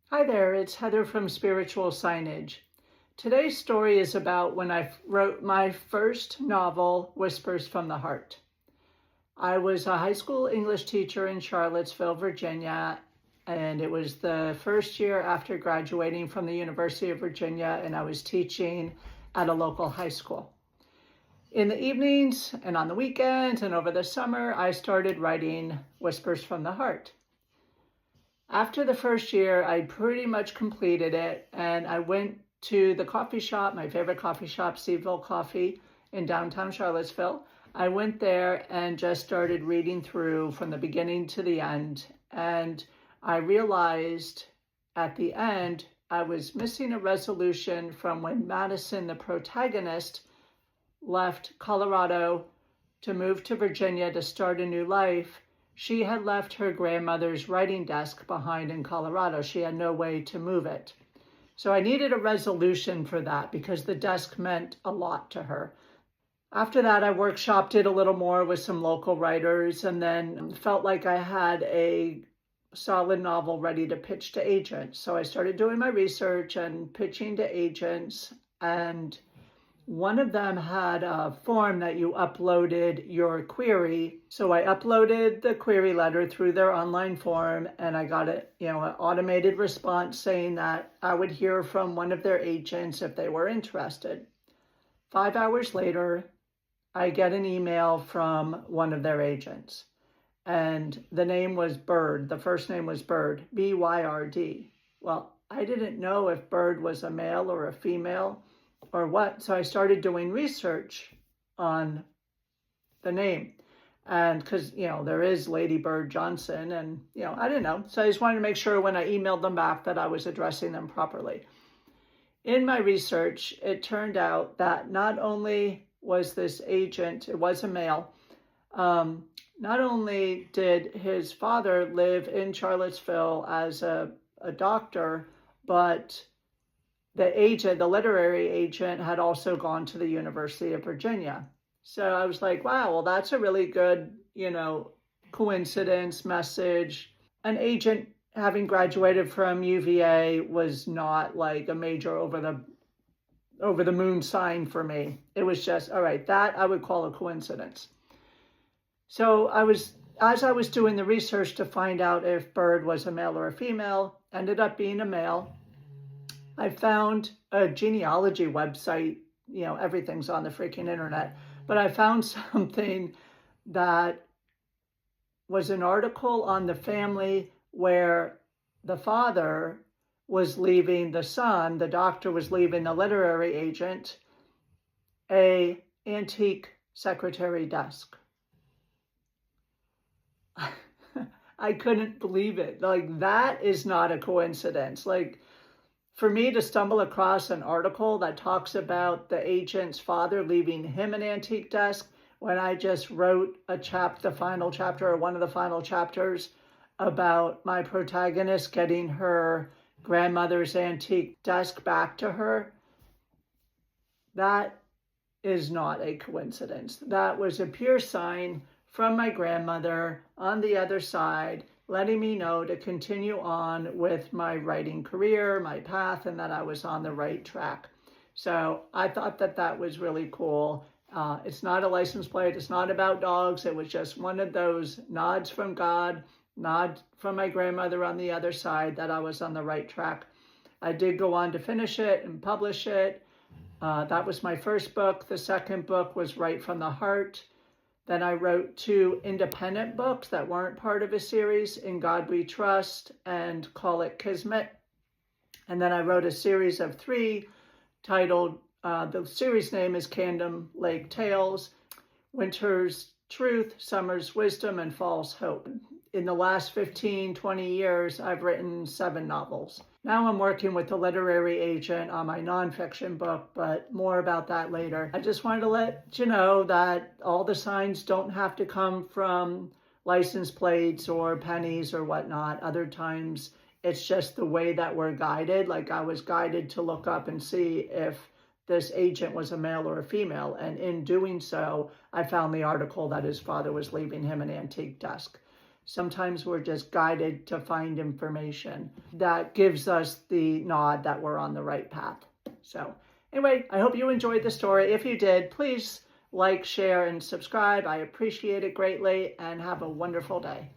Hi there, it's Heather from Spiritual Signage. Today's story is about when I wrote my first novel, Whispers from the Heart. I was a high school English teacher in Charlottesville, Virginia, and it was the first year after graduating from the University of Virginia, and I was teaching at a local high school. In the evenings and on the weekends and over the summer, I started writing Whispers from the Heart. After the first year, I pretty much completed it, and I went to the coffee shop, my favorite coffee shop, Seville Coffee in downtown Charlottesville. I went there and just started reading through from the beginning to the end, and I realized at the end I was missing a resolution from when Madison, the protagonist, left Colorado to move to Virginia to start a new life. She had left her grandmother's writing desk behind in Colorado. She had no way to move it. So I needed a resolution for that because the desk meant a lot to her. After that, I workshopped it a little more with some local writers and then felt like I had a solid novel ready to pitch to agents. So I started doing my research and pitching to agents, and one of them had a form that you uploaded your query. So I uploaded the query letter through their online form, and I got an automated response saying that I would hear from one of their agents if they were interested. 5 hours later, I get an email from one of their agents, and the name was Bird. The first name was Bird, B-Y-R-D. Well, I didn't know if Bird was a male or a female or what. So I started doing research on the name. And because, there is Lady Bird Johnson and, I didn't know. So I just wanted to make sure when I emailed them back that I was addressing them properly. In my research, it turned out that not only was this agent, it was a male, not only did his father live in Charlottesville as a doctor, but the literary agent, had also gone to the University of Virginia. So I was like, wow, well, that's a really good, coincidence message. An agent having graduated from UVA was not like a major over the moon sign for me. It was just, all right, that I would call a coincidence. So as I was doing the research to find out if Bird was a male or a female, ended up being a male. I found a genealogy website, everything's on the freaking internet, but I found something that was an article on the family where the father was leaving the son, the doctor was leaving the literary agent, a antique secretary desk. I couldn't believe it. Like, that is not a coincidence. Like, for me to stumble across an article that talks about the agent's father leaving him an antique desk when I just wrote the final chapter, or one of the final chapters, about my protagonist getting her grandmother's antique desk back to her, that is not a coincidence. That was a pure sign from my grandmother on the other side, letting me know to continue on with my writing career, my path, and that I was on the right track. So I thought that that was really cool. It's not a license plate. It's not about dogs. It was just one of those nods from God, nod from my grandmother on the other side that I was on the right track. I did go on to finish it and publish it. That was my first book. The second book was Right from the Heart. Then I wrote 2 independent books that weren't part of a series, In God We Trust and Call It Kismet. And then I wrote a series of 3 titled, the series name is Camden Lake Tales, Winter's Truth, Summer's Wisdom, and Fall's Hope. In the last 15, 20 years, I've written 7 novels. Now I'm working with a literary agent on my nonfiction book, but more about that later. I just wanted to let you know that all the signs don't have to come from license plates or pennies or whatnot. Other times it's just the way that we're guided. Like, I was guided to look up and see if this agent was a male or a female. And in doing so, I found the article that his father was leaving him an antique desk. Sometimes we're just guided to find information that gives us the nod that we're on the right path. So anyway, I hope you enjoyed the story. If you did, please like, share, and subscribe. I appreciate it greatly, and have a wonderful day.